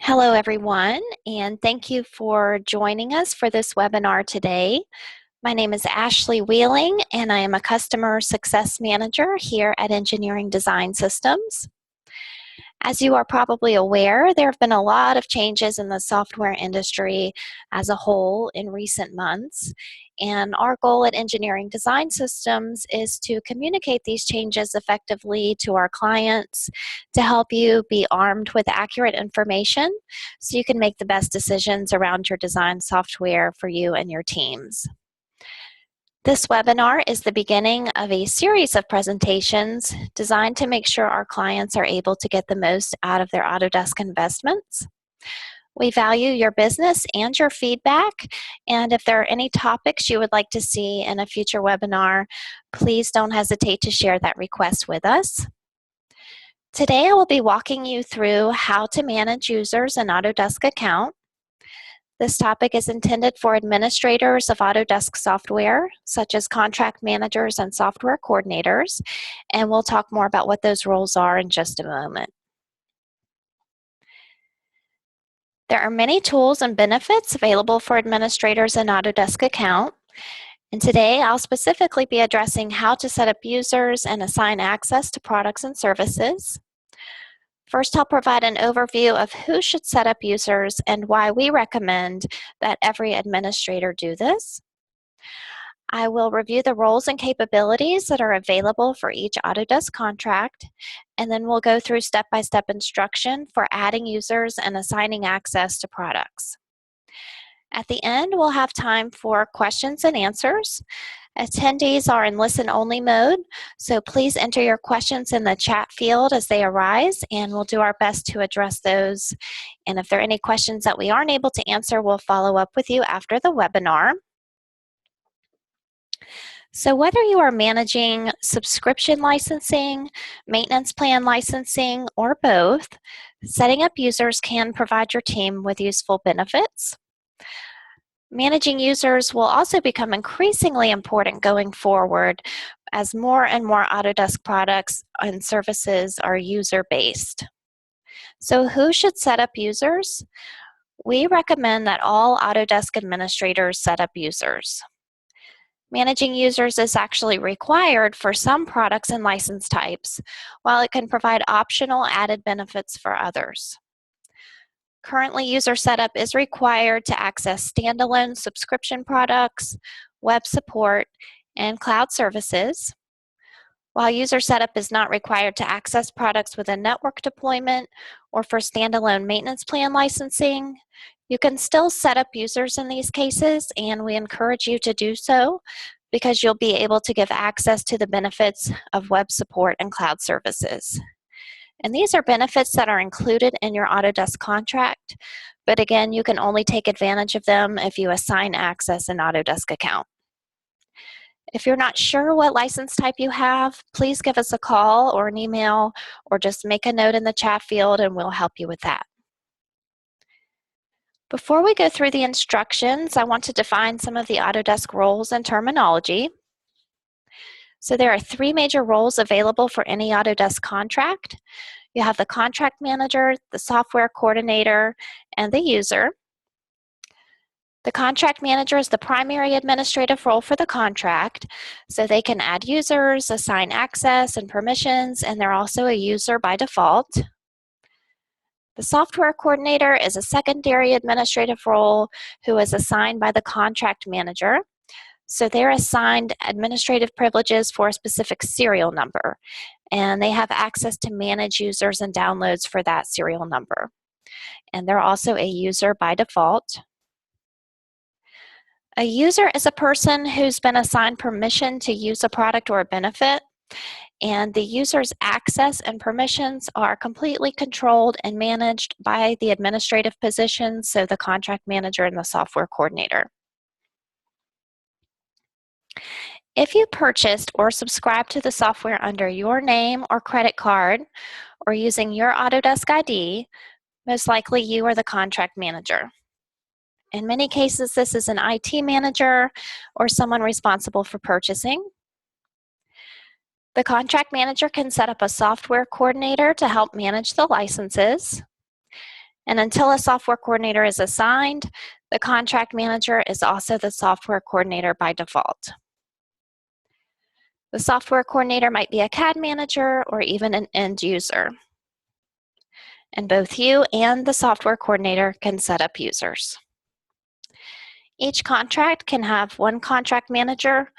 Hello, everyone, and thank you for joining us for this webinar today. My name is Ashley Wheeling, and I am a Customer Success Manager here at Engineering Design Systems. As you are probably aware, there have been a lot of changes in the software industry as a whole in recent months, and our goal at Engineering Design Systems is to communicate these changes effectively to our clients to help you be armed with accurate information so you can make the best decisions around your design software for you and your teams. This webinar is the beginning of a series of presentations designed to make sure our clients are able to get the most out of their Autodesk investments. We value your business and your feedback, and if there are any topics you would like to see in a future webinar, please don't hesitate to share that request with us. Today I will be walking you through how to manage users in Autodesk account. This topic is intended for administrators of Autodesk software, such as contract managers and software coordinators, and we'll talk more about what those roles are in just a moment. There are many tools and benefits available for administrators in Autodesk account, and today I'll specifically be addressing how to set up users and assign access to products and services. First, I'll provide an overview of who should set up users and why we recommend that every administrator do this. I will review the roles and capabilities that are available for each Autodesk contract, and then we'll go through step-by-step instruction for adding users and assigning access to products. At the end, we'll have time for questions and answers. Attendees are in listen-only mode, so please enter your questions in the chat field as they arise, and we'll do our best to address those. And if there are any questions that we aren't able to answer, we'll follow up with you after the webinar. So whether you are managing subscription licensing, maintenance plan licensing, or both, setting up users can provide your team with useful benefits. Managing users will also become increasingly important going forward as more and more Autodesk products and services are user-based. So who should set up users? We recommend that all Autodesk administrators set up users. Managing users is actually required for some products and license types, while it can provide optional added benefits for others. Currently, user setup is required to access standalone subscription products, web support, and cloud services. While user setup is not required to access products with a network deployment or for standalone maintenance plan licensing, you can still set up users in these cases, and we encourage you to do so because you'll be able to give access to the benefits of web support and cloud services. And these are benefits that are included in your Autodesk contract, but again, you can only take advantage of them if you assign access in Autodesk account. If you're not sure what license type you have, please give us a call or an email, or just make a note in the chat field and we'll help you with that. Before we go through the instructions, I want to define some of the Autodesk roles and terminology. So there are three major roles available for any Autodesk contract. You have the contract manager, the software coordinator, and the user. The contract manager is the primary administrative role for the contract, so they can add users, assign access and permissions, and they're also a user by default. The software coordinator is a secondary administrative role who is assigned by the contract manager. So they're assigned administrative privileges for a specific serial number, and they have access to manage users and downloads for that serial number. And they're also a user by default. A user is a person who's been assigned permission to use a product or a benefit, and the user's access and permissions are completely controlled and managed by the administrative positions, so the contract manager and the software coordinator. If you purchased or subscribed to the software under your name or credit card or using your Autodesk ID, most likely you are the contract manager. In many cases, this is an IT manager or someone responsible for purchasing. The contract manager can set up a software coordinator to help manage the licenses. And until a software coordinator is assigned, the contract manager is also the software coordinator by default. The software coordinator might be a CAD manager or even an end user. And both you and the software coordinator can set up users. Each contract can have one contract manager,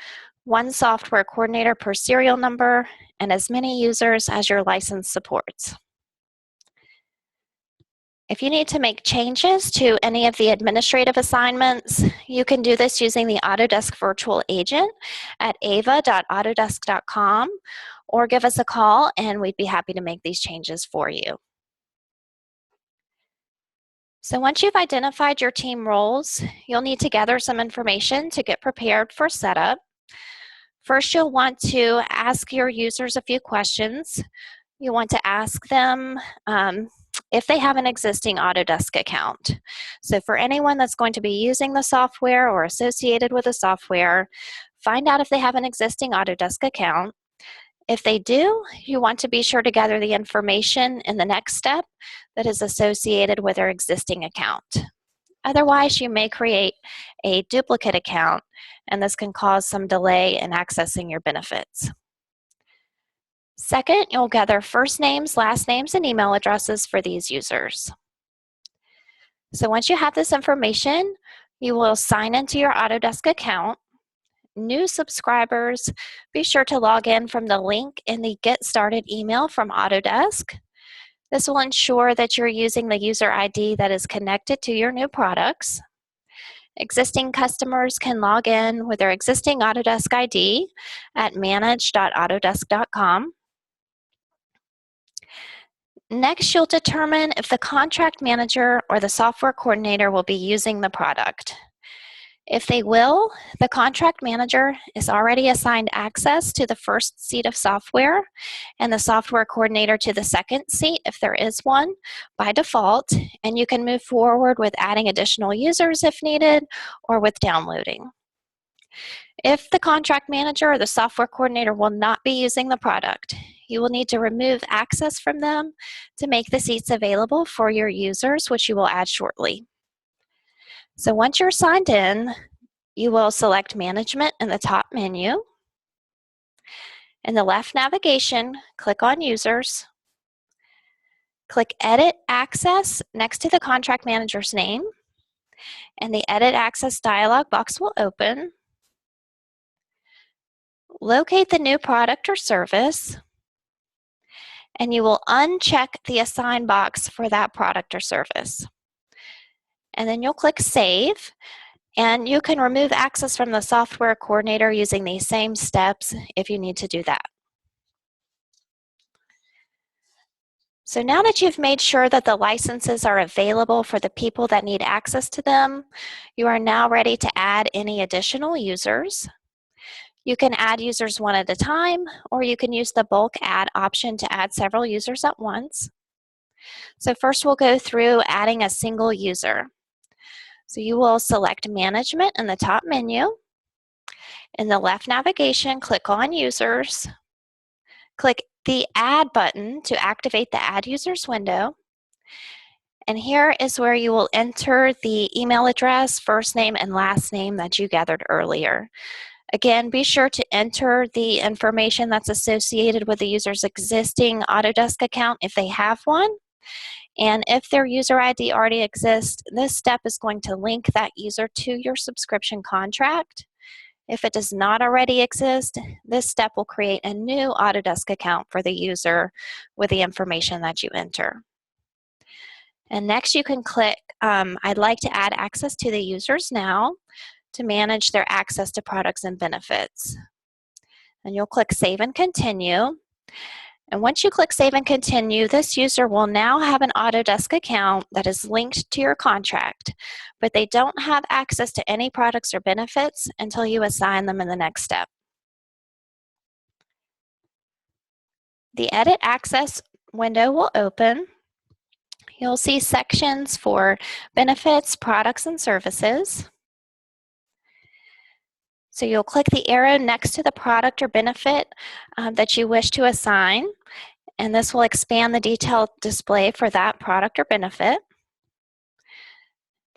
one software coordinator per serial number, and as many users as your license supports. If you need to make changes to any of the administrative assignments, you can do this using the Autodesk Virtual Agent at ava.autodesk.com, or give us a call and we'd be happy to make these changes for you. So once you've identified your team roles, you'll need to gather some information to get prepared for setup. First, you'll want to ask your users a few questions. You want to ask them if they have an existing Autodesk account. So for anyone that's going to be using the software or associated with the software, find out if they have an existing Autodesk account. If they do, you want to be sure to gather the information in the next step that is associated with their existing account. Otherwise, you may create a duplicate account, and this can cause some delay in accessing your benefits. Second, you'll gather first names, last names, and email addresses for these users. So once you have this information, you will sign into your Autodesk account. New subscribers, be sure to log in from the link in the Get Started email from Autodesk. This will ensure that you're using the user ID that is connected to your new products. Existing customers can log in with their existing Autodesk ID at manage.autodesk.com. Next, you'll determine if the contract manager or the software coordinator will be using the product. If they will, the contract manager is already assigned access to the first seat of software and the software coordinator to the second seat, if there is one, by default, and you can move forward with adding additional users if needed or with downloading. If the contract manager or the software coordinator will not be using the product, you will need to remove access from them to make the seats available for your users, which you will add shortly. So once you're signed in, you will select Management in the top menu. In the left navigation, click on Users. Click Edit Access next to the contract manager's name, and the Edit Access dialog box will open. Locate the new product or service, and you will uncheck the Assign box for that product or service. And then you'll click Save, and you can remove access from the software coordinator using these same steps if you need to do that. So now that you've made sure that the licenses are available for the people that need access to them, you are now ready to add any additional users. You can add users one at a time, or you can use the bulk add option to add several users at once. So first we'll go through adding a single user. So you will select Management in the top menu. In the left navigation, click on Users. Click the Add button to activate the Add Users window. And here is where you will enter the email address, first name, and last name that you gathered earlier. Again, be sure to enter the information that's associated with the user's existing Autodesk account if they have one. And if their user ID already exists, this step is going to link that user to your subscription contract. If it does not already exist, this step will create a new Autodesk account for the user with the information that you enter. And next you can click, I'd like to add access to the users now to manage their access to products and benefits. And you'll click Save and Continue. And once you click Save and Continue, this user will now have an Autodesk account that is linked to your contract, but they don't have access to any products or benefits until you assign them in the next step. The Edit Access window will open. You'll see sections for benefits, products, and services. So you'll click the arrow next to the product or benefit that you wish to assign, and this will expand the detailed display for that product or benefit.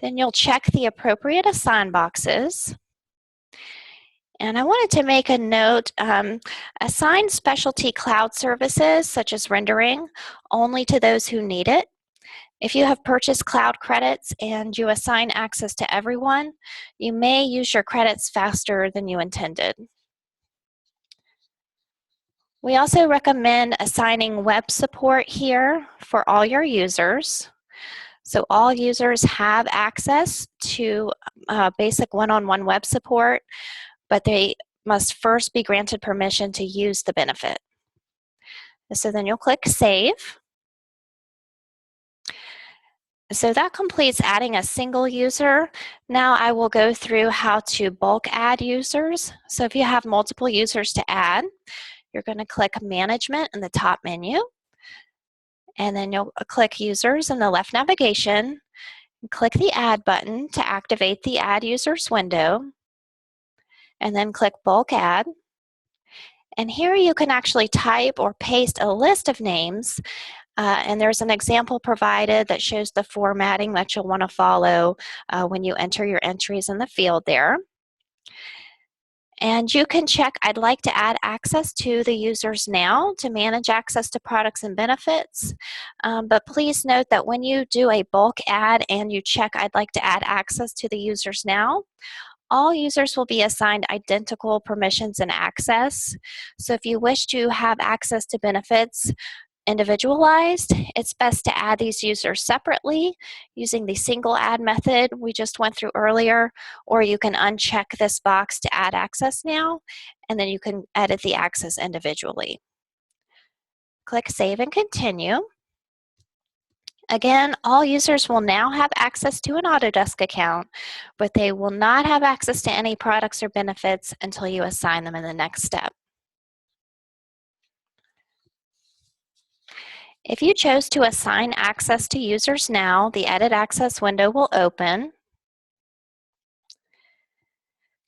Then you'll check the appropriate assign boxes. And I wanted to make a note, assign specialty cloud services such as rendering only to those who need it. If you have purchased cloud credits and you assign access to everyone, you may use your credits faster than you intended. We also recommend assigning web support here for all your users. So all users have access to basic one-on-one web support, but they must first be granted permission to use the benefit. So then you'll click Save. So that completes adding a single user. Now I will go through how to bulk add users. So if you have multiple users to add, you're going to click Management in the top menu, and then you'll click Users in the left navigation, and click the Add button to activate the Add Users window, and then click Bulk Add. And here you can actually type or paste a list of names, and there's an example provided that shows the formatting that you'll want to follow when you enter your entries in the field there. And you can check, I'd like to add access to the users now to manage access to products and benefits. But please note that when you do a bulk add and you check, I'd like to add access to the users now, all users will be assigned identical permissions and access. So if you wish to have access to benefits individualized, it's best to add these users separately using the single add method we just went through earlier, or you can uncheck this box to add access now, and then you can edit the access individually. Click Save and Continue. Again, all users will now have access to an Autodesk account, but they will not have access to any products or benefits until you assign them in the next step. If you chose to assign access to users now, the Edit Access window will open.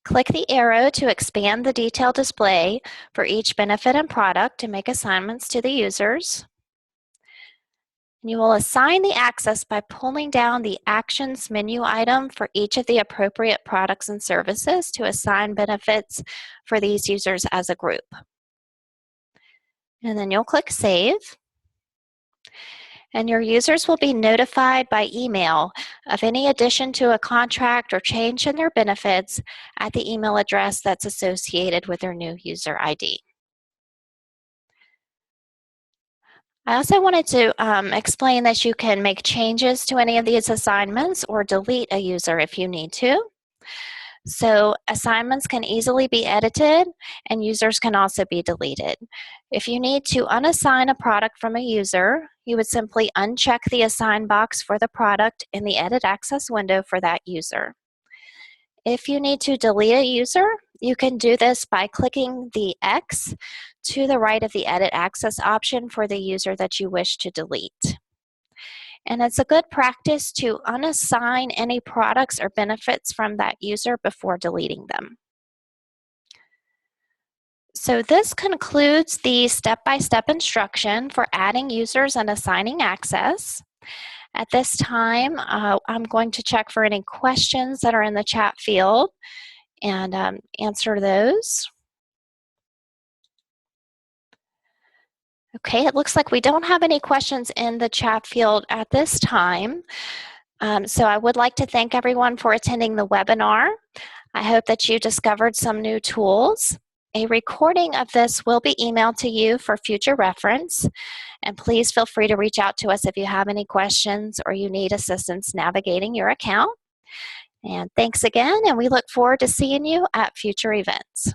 Click the arrow to expand the detail display for each benefit and product to make assignments to the users. You will assign the access by pulling down the Actions menu item for each of the appropriate products and services to assign benefits for these users as a group. And then you'll click Save. And your users will be notified by email of any addition to a contract or change in their benefits at the email address that's associated with their new user ID. I also wanted to explain that you can make changes to any of these assignments or delete a user if you need to. So assignments can easily be edited and users can also be deleted. If you need to unassign a product from a user, you would simply uncheck the Assign box for the product in the Edit Access window for that user. If you need to delete a user, you can do this by clicking the X to the right of the Edit Access option for the user that you wish to delete. And it's a good practice to unassign any products or benefits from that user before deleting them. So this concludes the step-by-step instruction for adding users and assigning access. At this time, I'm going to check for any questions that are in the chat field and answer those. Okay, it looks like we don't have any questions in the chat field at this time. So I would like to thank everyone for attending the webinar. I hope that you discovered some new tools. A recording of this will be emailed to you for future reference. And please feel free to reach out to us if you have any questions or you need assistance navigating your account. And thanks again, and we look forward to seeing you at future events.